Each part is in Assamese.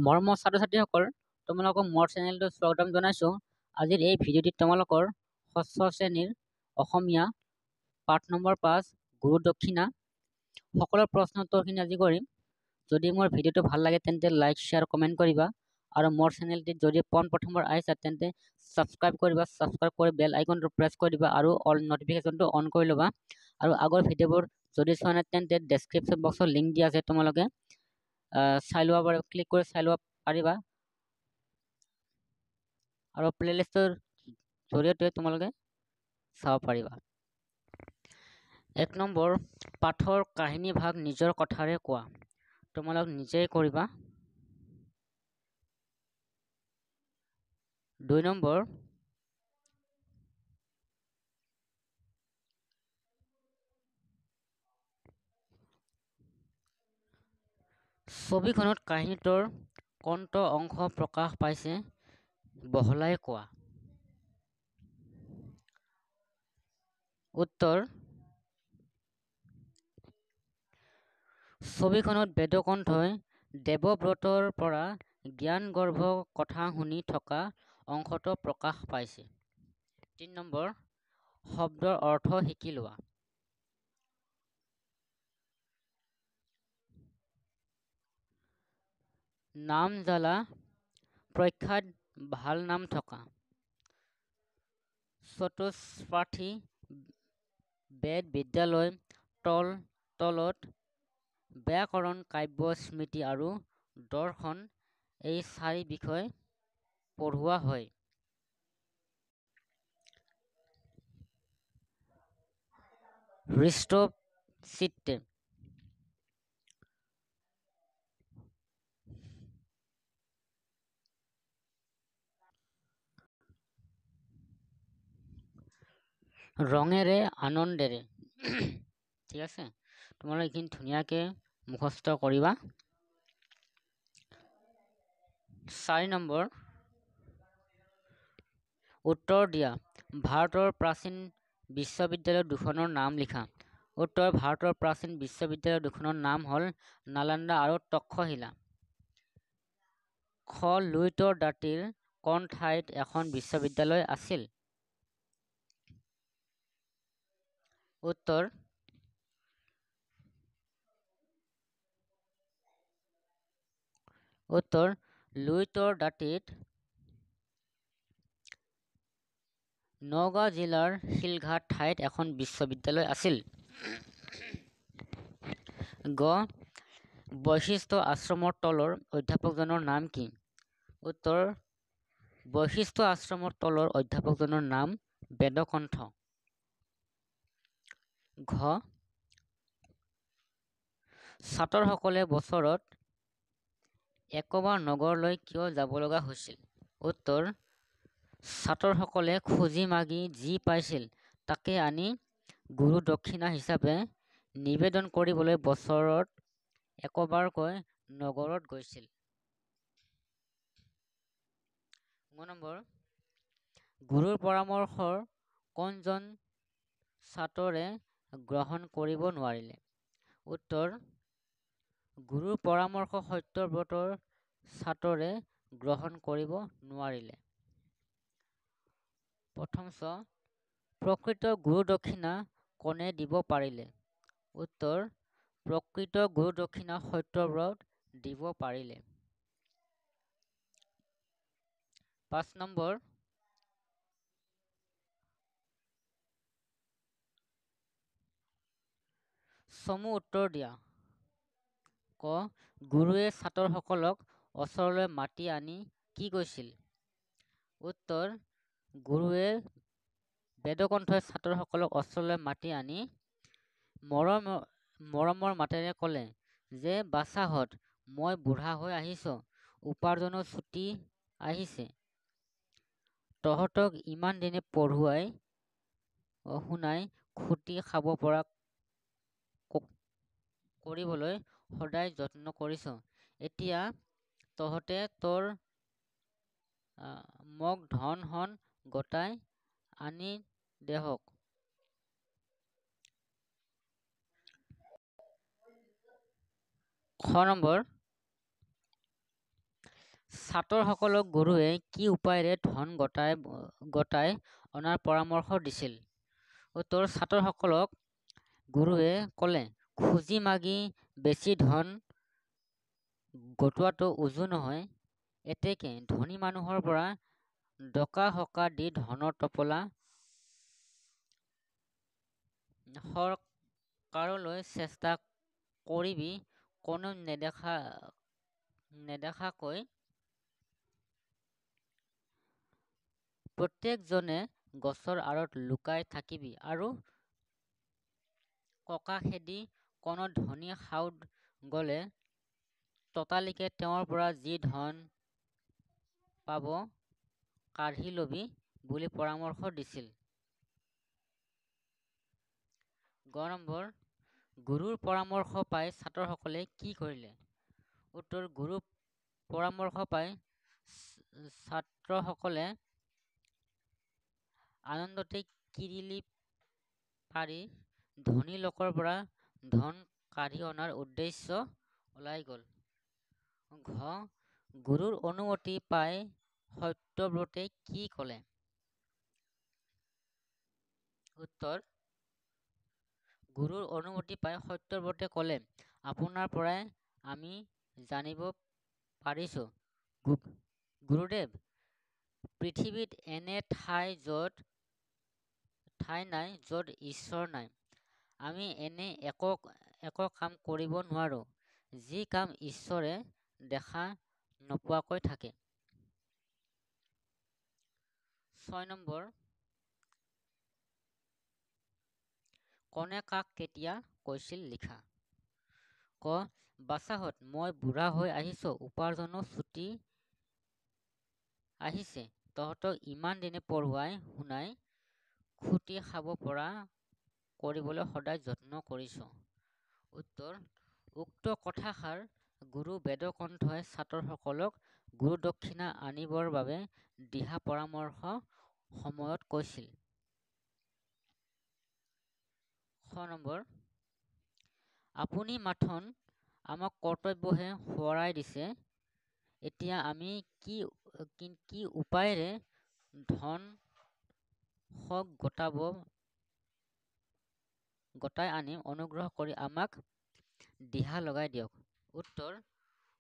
মৰমৰ ছাত্ৰ ছাত্ৰীসকল, তোমালোকক মোৰ চেনেলটো স্বাগতম জনাইছো। আজিৰ এই ভিডিঅ'টিত তোমালোকৰ ষষ্ঠ শ্ৰেণীৰ অসমীয়া পাঠ নম্বৰ 5 গুৰু দক্ষিণা সকলৰ প্ৰশ্ন উত্তৰখিনি আজি কৰিম। যদি মোৰ ভিডিঅ'টো ভাল লাগে তেন্তে লাইক শ্বেয়াৰ কমেণ্ট কৰিবা আৰু মোৰ চেনেলটিত যদি প্ৰথমবাৰ আহিছা তেন্তে ছাবস্ক্ৰাইব কৰিবা। ছাবস্ক্ৰাইব কৰি বেল আইকনটো প্ৰেছ কৰি দিবা আৰু অল নটিফিকেশ্যনটো অন কৰি ল'বা। আৰু আগৰ ভিডিঅ'বোৰ যদি চোৱা নাই তেন্তে ডেছক্ৰিপশ্যন বক্সত লিংক দিয়া আছে, তোমালোকে চাই ল'ব পাৰিবা, ক্লিক কৰি চাই ল'ব পাৰিবা আৰু প্লেলিষ্টৰ জৰিয়তে তোমালোকে চাব পাৰিবা। 1 নম্বৰ পাঠৰ কাহিনী ভাগ নিজৰ কথাৰে কোৱা। তোমালোক নিজেই কৰিবা। 2 নম্বৰ ছবিখনত কাহিনীটোৰ কোনটো অংশ প্ৰকাশ পাইছে বহলাই কোৱা। উত্তৰ: ছবিখনত বেদকণ্ঠই দেৱব্ৰতৰ পৰা জ্ঞানগৰ্ভ কথা শুনি থকা অংশটো প্ৰকাশ পাইছে। 3 নম্বৰ শব্দৰ অৰ্থ শিকি লোৱা। নাম জ্বালা প্ৰখ্যাত ভাল নাম থকা। চতুষ্পাঠী বেদ বিদ্যালয় তলত ব্যাকৰণ কাব্য স্মৃতি আৰু দৰ্শন এই 4 বিষয় পঢ়োৱা হয়। হৃষ্টচিত্তে ৰঙেৰে আনন্দেৰে ঠিক আছে, তোমালোকে এইখিনি ধুনীয়াকে মুখস্থ কৰিবা। 4 নম্বৰ উত্তৰ দিয়া। ভাৰতৰ প্ৰাচীন বিশ্ববিদ্যালয় দুখনৰ নাম লিখা। উত্তৰ: ভাৰতৰ প্ৰাচীন বিশ্ববিদ্যালয় দুখনৰ নাম হ'ল নালন্দা আৰু তক্ষশিলা। খ. লুইতৰ দাঁতিৰ কোন ঠাইত এখন বিশ্ববিদ্যালয় আছিল? উত্তৰ: লুইতৰ দাঁতিত নগাঁও জিলাৰ শিলঘাট ঠাইত এখন বিশ্ববিদ্যালয় আছিল। গ. বশিষ্ঠ আশ্ৰমৰ তলৰ অধ্যাপকজনৰ নাম কি? উত্তৰ: বশিষ্ঠ আশ্ৰমৰ তলৰ অধ্যাপকজনৰ নাম বেদকণ্ঠ। ঘ. ছাত্ৰসকলে বছৰত একবাৰ নগৰলৈ কিয় যাব লগা হৈছিল? উত্তৰ: ছাত্ৰসকলে খুজি মাগি যি পাইছিল তাকে আনি গুৰু দক্ষিণা হিচাপে নিবেদন কৰিবলৈ বছৰত একবাৰকৈ নগৰত গৈছিল। 9 নম্বৰ গুৰুৰ পৰামৰ্শ কোনজন ছাত্ৰে গ্ৰহণ কৰিব নোৱাৰিলে? উত্তৰ: গুৰুৰ পৰামৰ্শ সত্যব্ৰতৰ ছাত্ৰে গ্ৰহণ কৰিব নোৱাৰিলে। প্ৰথম চ. প্ৰকৃত গুৰু দক্ষিণা কোনে দিব পাৰিলে? উত্তৰ: প্ৰকৃত গুৰু দক্ষিণা সত্যব্ৰত দিব পাৰিলে। 5 নম্বৰ চমু উত্তৰ দিয়া। ক. গুৰুৱে ছাত্ৰসকলক ওচৰলৈ মাতি আনি কি কৈছিল? উত্তৰ: গুৰুৱে বেদকণ্ঠই ছাত্ৰসকলক ওচৰলৈ মাতি আনি মৰমৰ মাতেৰে ক'লে যে বাছাহঁত, মই বুঢ়া হৈ আহিছো, উপাৰ্জনো ছুটি আহিছে, তহঁতক ইমান দিনে পঢ়ুৱাই শুনাই খুটি খাব পৰা কৰিবলৈ সদায় যত্ন কৰিছো। এতিয়া তহঁতে তোৰ মোক ধন হন গোটাই আনি দেহক। খ নম্বৰ ছাত্ৰসকলক গুৰুৱে কি উপায়েৰে ধন গতাই অনাৰ পৰামৰ্শ দিছিল? উত্তৰ: ছাত্ৰসকলক গুৰুৱে ক'লে, খুজি মাগি বেছি ধন গটোৱাটো উজু নহয়। এতেকে ধনী মানুহৰ পৰা ডকা-হকা দি ধনৰ টোপোলা সৰকাৰলৈ চেষ্টা কৰিবি, কোনেও নেদেখাকৈ প্ৰত্যেকজনে গছৰ আঁৰত লুকাই থাকিবি আৰু ককা খেদি কোনো ধনী সাউদ গলে ততালিকে তেওঁৰ পৰা যি ধন পাব কাঢ়ি লবি বুলি পৰামৰ্শ দিছিল। গ নম্বৰ, গুৰুৰ পৰামৰ্শ পাই ছাত্ৰসকলে কি কৰিলে? উত্তৰ: গুৰুৰ পৰামৰ্শ পাই ছাত্ৰসকলে আনন্দতে কিৰিলি পাৰি ধনী লোকৰ পৰা ধন কাঢ়ি অনাৰ উদ্দেশ্য ওলাই গল। ঘ. গুৰুৰ অনুমতি পাই সত্যব্ৰতে কি ক'লে? উত্তৰ: গুৰুৰ অনুমতি পাই সত্যব্ৰতে ক'লে, আপোনাৰ পৰাই আমি জানিব পাৰিছো গুৰুদেৱ, পৃথিৱীত এনে ঠাই নাই য'ত ঈশ্বৰ নাই। আমি এনে একো কাম কৰিব নোৱাৰো যি কাম ঈশ্বৰে দেখা নোপোৱাকৈ থাকে। ৬ নম্বৰ, কোনে কাক কেতিয়া কৈছিল লিখা। ক. বাছাহঁত, মই বুঢ়া হৈ আহিছো, উপাৰ্জনো ছুটি আহিছে, তহঁতক ইমান দিনে পঢ়ুৱাই শুনাই খুটি খাব পৰা কৰিবলৈ সদায় যত্ন কৰিছো। উত্তৰ: উক্ত কথাষাৰ গুৰু বেদকণ্ঠই ছাত্ৰসকলক গুৰুদক্ষিণা আনিবৰ বাবে দিহা পৰামৰ্শ সময়ত কৈছিল। খ নম্বৰ, আপুনি মাথোন আমাক কৰ্তব্যহে সোঁৱৰাই দিছে, এতিয়া আমি কি উপায়েৰে ধন শক গতাই আনিম, অনুগ্ৰহ কৰি আমাক দিহা লগাই দিয়ক। উত্তৰ: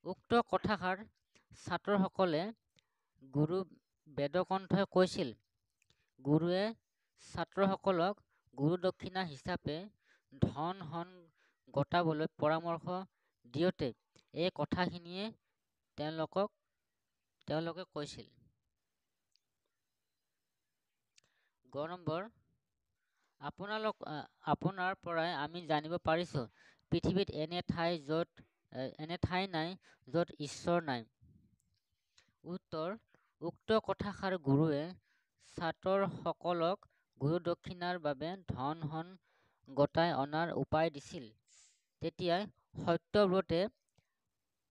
উক্ত কথাষাৰ ছাত্ৰসকলে গুৰু বেদকণ্ঠই কৈছিল। গুৰুৱে ছাত্ৰসকলক গুৰুদক্ষিণা হিচাপে ধন গতাবলৈ পৰামৰ্শ দিওঁতে এই কথাখিনিয়ে তেওঁলোকে কৈছিল। গ নম্বৰ, আপোনাৰ পৰাই আমি জানিব পাৰিছো পৃথিৱীত এনে ঠাই নাই য'ত ঈশ্বৰ নাই। উত্তৰ: উক্ত কথাষাৰ গুৰুৱে ছাত্ৰসকলক গুৰুদক্ষিণাৰ বাবে ধন গতাই অনাৰ উপায় দিছিল। তেতিয়াই সত্যব্ৰতে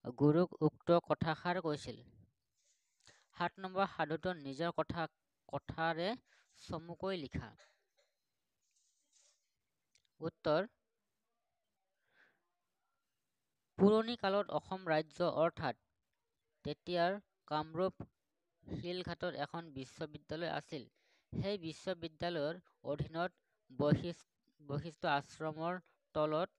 গুৰুক উক্ত কথাষাৰ কৈছিল। ৭ নম্বৰ, সাধুটো নিজৰ কথাৰে চমুকৈ লিখা। উত্তৰ: পুৰণি কালত অসম ৰাজ্য অৰ্থাৎ তেতিয়াৰ কামৰূপ শিলঘাটত এখন বিশ্ববিদ্যালয় আছিল। সেই বিশ্ববিদ্যালয়ৰ অধীনত বশিষ্ঠ আশ্ৰমৰ তলত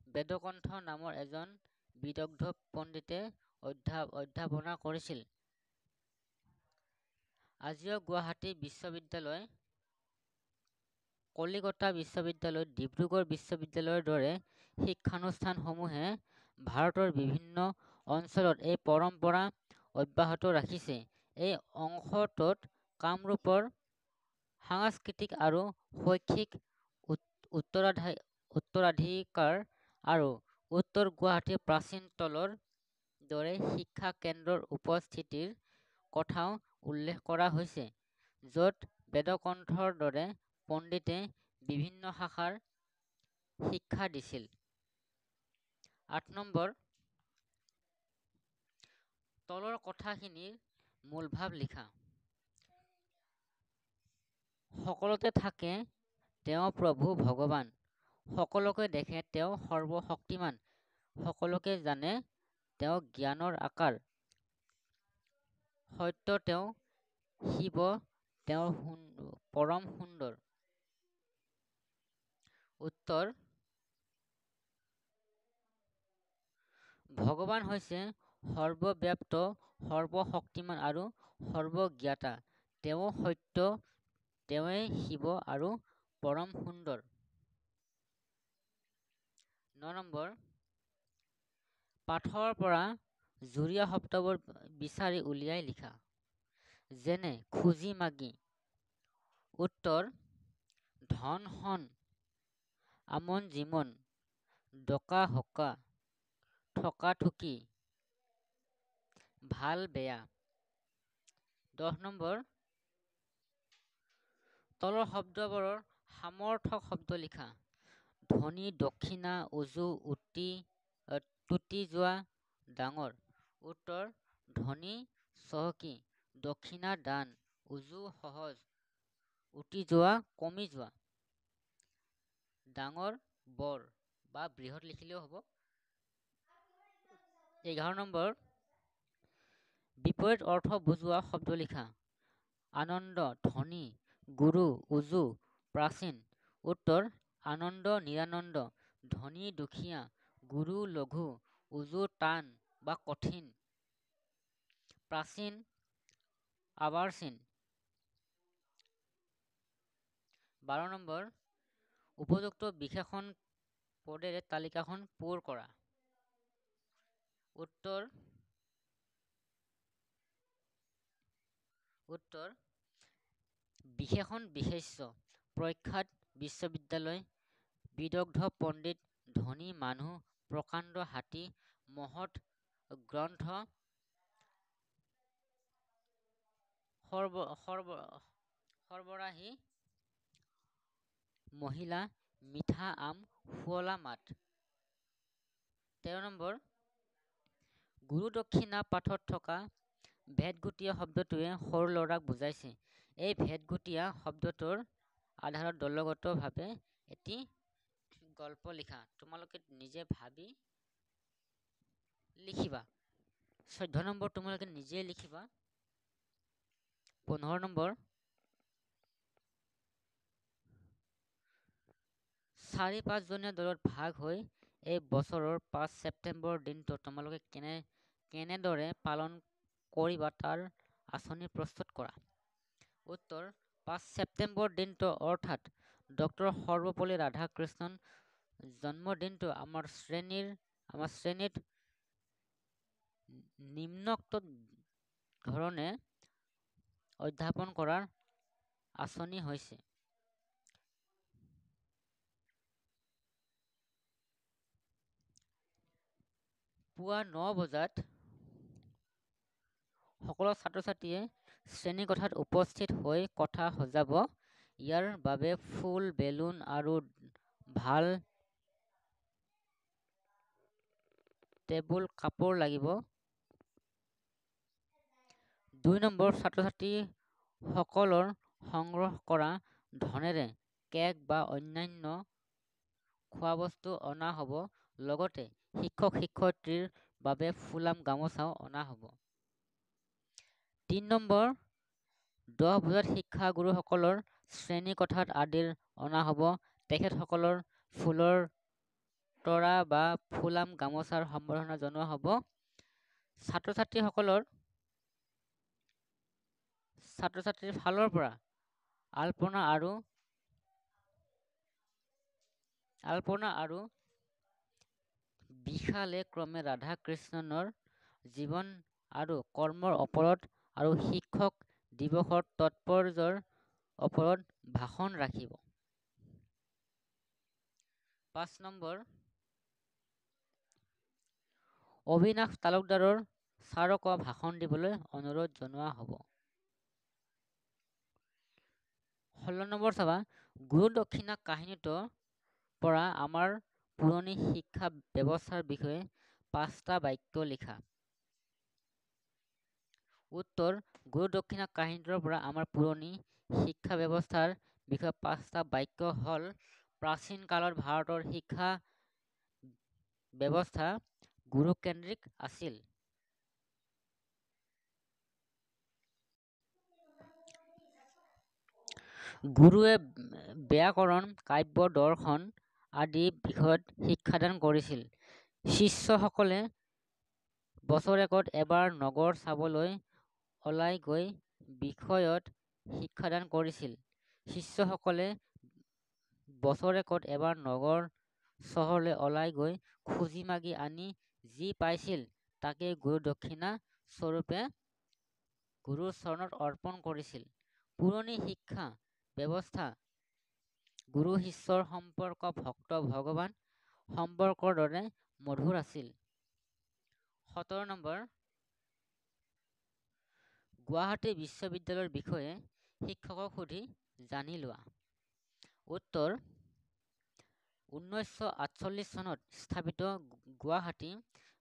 বেদকণ্ঠ নামৰ এজন বিদগ্ধ পণ্ডিতে অধ্যাপনা কৰিছিল। আজিও গুৱাহাটী বিশ্ববিদ্যালয়, কলিকতা বিশ্ববিদ্যালয়, ডিব্ৰুগড় বিশ্ববিদ্যালয়ৰ দৰে শিক্ষানুষ্ঠানসমূহে ভাৰতৰ বিভিন্ন অঞ্চলত এই পৰম্পৰা অব্যাহত ৰাখিছে। এই অংশটোত কামৰূপৰ সাংস্কৃতিক আৰু শৈক্ষিক উত্তৰাধিকাৰ আৰু উত্তৰ গুৱাহাটীৰ প্ৰাচীন তলৰ দৰে শিক্ষা কেন্দ্ৰৰ উপস্থিতিৰ কথাও উল্লেখ কৰা হৈছে, য'ত বেদকণ্ঠৰ দৰে পণ্ডিতে বিভিন্ন শাখাৰ শিক্ষা দিছিল। ৮ নম্বৰ, তলৰ কথাখিনিৰ মূলভাৱ লিখা। সকলোতে থাকে তেওঁ প্ৰভু ভগৱান, সকলোকে দেখে তেওঁ সৰ্বশক্তিমান, সকলোকে জানে তেওঁ জ্ঞানৰ আকাৰ, সত্য তেওঁ, শিৱ তেওঁৰ পৰম সুন্দৰ। উত্তৰ ভগৱান হৈছে সৰ্বব্যাপ্ত, সৰ্বশক্তিমান আৰু সৰ্বজ্ঞাতা। তেওঁ সত্য, তেওঁৱেই শিৱ আৰু পৰম সুন্দৰ। 9 নম্বৰ, পাঠৰ পৰা জুৰীয়া শব্দবোৰ বিচাৰি উলিয়াই লিখা। যেনে খুজি মাগি। উত্তৰ ধন সন, আমন জিমন, ডকা হকা, থকা থুকি, ভাল বেয়া। 10 নম্বৰ, তলৰ শব্দবোৰৰ সামৰ্থক শব্দ লিখা। ধনী, দক্ষিণা, উজু, টুটি যোৱা, ডাঙৰ। উত্তৰ ধনী চহকী, দক্ষিণা দান, উজু সহজ, উটি যোৱা কমি যোৱা, ডাঙৰ বৰ বা বৃহৎ লিখিলেও হ'ব। 11 নম্বৰ, বিপৰীত অৰ্থ বুজোৱা শব্দ লিখা। আনন্দ, ধনী, গুৰু, উজু, প্ৰাচীন। উত্তৰ আনন্দ নিৰানন্দ, ধনী দুখীয়া, গুৰু লঘু, উজু টান বা কঠিন, প্ৰাচীন আৱাৰচীন। 12 নম্বৰ, উপযুক্ত বিশেষণ পদেৰে তালিকাখন পূৰ কৰা। উত্তৰ বিশেষণ বিশেষ্য, প্ৰখ্যাত বিশ্ববিদ্যালয়, বিদগ্ধ পণ্ডিত, ধনী মানুহ, প্ৰকাণ্ড হাতী, মহৎ গ্ৰন্থ, সৰবৰাহী মহিলা, মিঠা আম, শুৱলা মাত। 13 নম্বৰ, গুৰু দক্ষিণা পাঠত থকা ভেটগুটীয়া শব্দটোৱে সৰু ল'ৰাক বুজাইছে। এই ভেটগুটীয়া শব্দটোৰ আধাৰত দলগতভাৱে এটি গল্প লিখা। তোমালোকে নিজে ভাবি লিখিবা। 14 নম্বৰ, তোমালোকে নিজে লিখিবা। 15 নম্বৰ, 4-5 জনীয়া দলত ভাগ হৈ এই বছৰৰ 5 ছেপ্টেম্বৰ দিনটো তোমালোকে কেনেদৰে পালন কৰিবা তাৰ আঁচনি প্ৰস্তুত কৰা। উত্তৰ 5 ছেপ্টেম্বৰ দিনটো অৰ্থাৎ ডক্টৰ সৰ্বপল্লী ৰাধাকৃষ্ণন জন্মদিনটো আমাৰ শ্ৰেণীত নিম্নোক্ত ধৰণে উদযাপন কৰাৰ আঁচনি হৈছে। পুৱা 9 বজাত সকলো ছাত্ৰ-ছাত্ৰীয়ে শ্ৰেণীকোঠাত উপস্থিত হৈ কোঠা সজাব। ইয়াৰ বাবে ফুল, বেলুন আৰু ভাল টেবুল কাপোৰ লাগিব। 2 নম্বৰ, ছাত্ৰ-ছাত্ৰীসকলৰ সংগ্ৰহ কৰা ধনেৰে কেক বা অন্যান্য খোৱাবস্তু অনা হ'ব। লগতে শিক্ষক-শিক্ষয়িত্ৰীৰ বাবে ফুলাম গামোচাও অনা হ'ব। 3 নম্বৰ, 10 বজাত শিক্ষাগুৰুসকলৰ শ্ৰেণীকোঠাত আদিৰ অনা হ'ব। তেখেতসকলৰ ফুলৰ তৰা বা ফুলাম গামোচাৰ সম্বৰ্ধনা জনোৱা হ'ব। ছাত্ৰ-ছাত্ৰীৰ ফালৰ পৰা আলপনা আৰু বিশালে ক্ৰমে ৰাধাকৃষ্ণনৰ জীৱন আৰু কৰ্মৰ ওপৰত আৰু শিক্ষক দিৱসৰ তাৎপৰ্যৰ ওপৰত ভাষণ ৰাখিব। 5 নম্বৰ, অবিনাশ তালুকদাৰৰ ছাৰকো ভাষণ দিবলৈ অনুৰোধ জনোৱা হ'ব। 16 নম্বৰ চাবা, গুৰু দক্ষিণা কাহিনীটোৰ পৰা আমাৰ পুৰণি শিক্ষা ব্যৱস্থাৰ বিষয়ে 5টা বাক্য লিখা। উত্তৰ গুৰু দক্ষিণা কাহিনীটোৰ পৰা আমাৰ পুৰণি শিক্ষা ব্যৱস্থাৰ বিষয়ে 5টা বাক্য হ'ল: প্ৰাচীন কালত ভাৰতৰ শিক্ষা ব্যৱস্থা গুৰুকেন্দ্ৰিক আছিল। গুৰুৱে ব্যাকৰণ, কাব্য, দৰ্শন আদি বিষয়ত শিক্ষাদান কৰিছিল। শিষ্যসকলে বছৰেকত এবাৰ নগৰ চাবলৈ ওলাই গৈ বিষয়ত শিক্ষাদান কৰিছিল। শিষ্যসকলে বছৰেকত এবাৰ নগৰ চহৰলৈ ওলাই গৈ খুজি মাগি আনি যি পাইছিল তাকে গুৰু দক্ষিণা স্বৰূপে গুৰুৰ চৰণত অৰ্পণ কৰিছিল। পুৰণি শিক্ষা ব্যৱস্থা গুৰু শিষ্যৰ সম্পৰ্ক ভক্ত ভগৱান সম্পৰ্কৰ দৰে মধুৰ আছিল। 17 নম্বৰ, গুৱাহাটী বিশ্ববিদ্যালয়ৰ বিষয়ে শিক্ষকক সুধি জানি লোৱা। উত্তৰ: 1948 চনত স্থাপিত গুৱাহাটী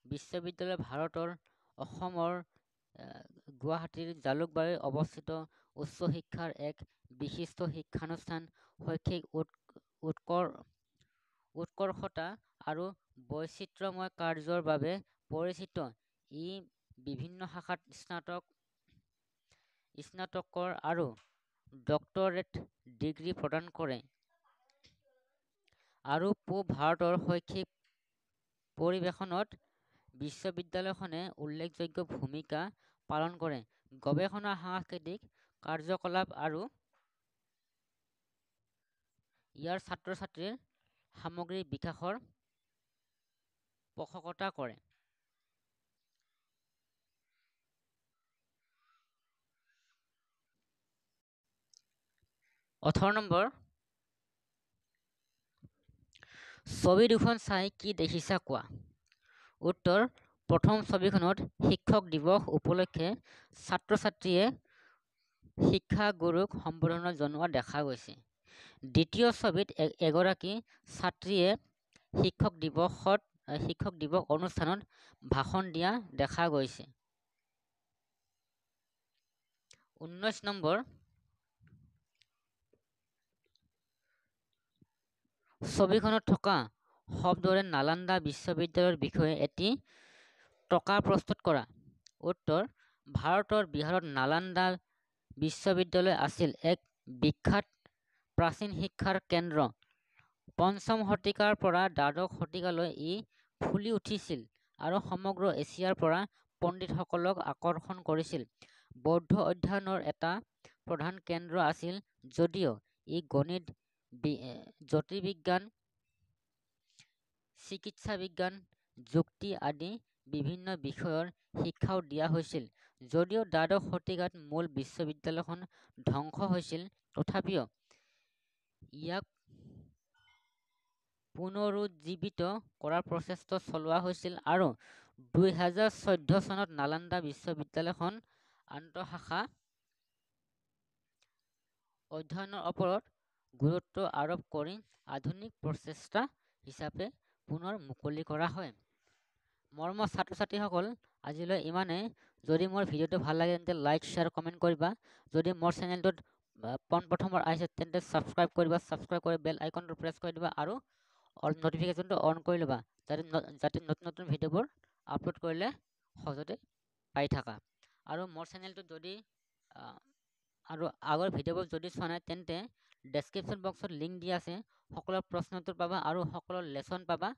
বিশ্ববিদ্যালয় ভাৰতৰ অসমৰ গুৱাহাটীৰ জালুকবাৰীত অৱস্থিত উচ্চ শিক্ষাৰ এক বিশিষ্ট শিক্ষানুষ্ঠান। শৈক্ষিক উৎকৰ্ষতা আৰু বৈচিত্ৰ্যময় কাৰ্যৰ বাবে পৰিচিত। ই বিভিন্ন শাখাত স্নাতকৰ আৰু ডক্টৰেট ডিগ্ৰী প্ৰদান কৰে আৰু পূব ভাৰতৰ শৈক্ষিক পৰিৱেশনত বিশ্ববিদ্যালয়খনে উল্লেখযোগ্য ভূমিকা পালন কৰে। গৱেষণা, সাংস্কৃতিক কাৰ্যকলাপ আৰু ইয়াৰ ছাত্ৰ-ছাত্ৰীৰ সামগ্ৰিক বিকাশৰ পোষকতা কৰে। 18 নম্বৰ, ছবি দুখন চাই কি দেখিছা কোৱা। উত্তৰ: প্ৰথম ছবিখনত শিক্ষক দিৱস উপলক্ষে ছাত্ৰ-ছাত্ৰীয়ে শিক্ষাগুৰুক সম্বৰ্ধনা জনোৱা দেখা গৈছে। দ্বিতীয় ছবিত এগৰাকী ছাত্ৰীয়ে শিক্ষক দিৱস অনুষ্ঠানত ভাষণ দিয়া দেখা গৈছে। 19 নম্বৰ, ছবিখনত থকা শব্দৰে নালন্দা বিশ্ববিদ্যালয়ৰ বিষয়ে এটি টকা প্ৰস্তুত কৰা। উত্তৰ: ভাৰতৰ বিহাৰত নালন্দা বিশ্ববিদ্যালয় আছিল এক বিখ্যাত প্ৰাচীন শিক্ষাৰ কেন্দ্ৰ। ৫ম শতিকাৰ পৰা দ্বাদশ শতিকালৈ ই ফুলি উঠিছিল আৰু সমগ্ৰ এছিয়াৰ পৰা পণ্ডিতসকলক আকৰ্ষণ কৰিছিল। বৌদ্ধ অধ্যয়নৰ এটা প্ৰধান কেন্দ্ৰ আছিল যদিও ই গণিত, জ্যোতিৰ্বিজ্ঞান, চিকিৎসা বিজ্ঞান, যুক্তি আদি বিভিন্ন বিষয়ৰ শিক্ষাও দিয়া হৈছিল। যদিও দ্বাদশ শতিকাত মূল বিশ্ববিদ্যালয়খন ধ্বংস হৈছিল, তথাপিও ইয়াক পুনৰুজ্জীৱিত কৰাৰ প্ৰচেষ্টা চলোৱা হৈছিল আৰু 2014 চনত নালন্দা বিশ্ববিদ্যালয়খন আন্তঃশাখা অধ্যয়নৰ ওপৰত গুৰুত্ব আৰোপ কৰি আধুনিক প্ৰচেষ্টা হিচাপে পুনৰ মুকলি কৰা হয়। মৰমৰ ছাত্ৰ-ছাত্ৰীসকল, আজিলৈ ইমানেই। যদি মোৰ ভিডিঅ'টো ভাল লাগে তেন্তে লাইক, শ্বেয়াৰ, কমেণ্ট কৰিবা। যদি মোৰ চেনেলটোত পোনপ্ৰথমবাৰ আহিছে তেন্তে ছাবস্ক্ৰাইব কৰিবা। ছাবস্ক্ৰাইব কৰি বেল আইকনটো প্ৰেছ কৰি দিবা আৰু অল নটিফিকেশ্যনটো অন কৰি ল'বা যাতে নতুন নতুন ভিডিঅ'বোৰ আপলোড কৰিলে সহজতে পাই থাকা। আৰু মোৰ চেনেলটোত যদি আৰু আগৰ ভিডিঅ'বোৰ যদি চোৱা নাই তেন্তে ডেছক্ৰিপশ্যন বক্সত লিংক দিয়া আছে। সকলো প্ৰশ্ন উত্তৰ পাবা আৰু সকলো লেচন পাবা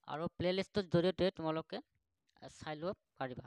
আৰু প্লেলিষ্টৰ জৰিয়তে তোমালোকে চাই ল'ব পাৰিবা।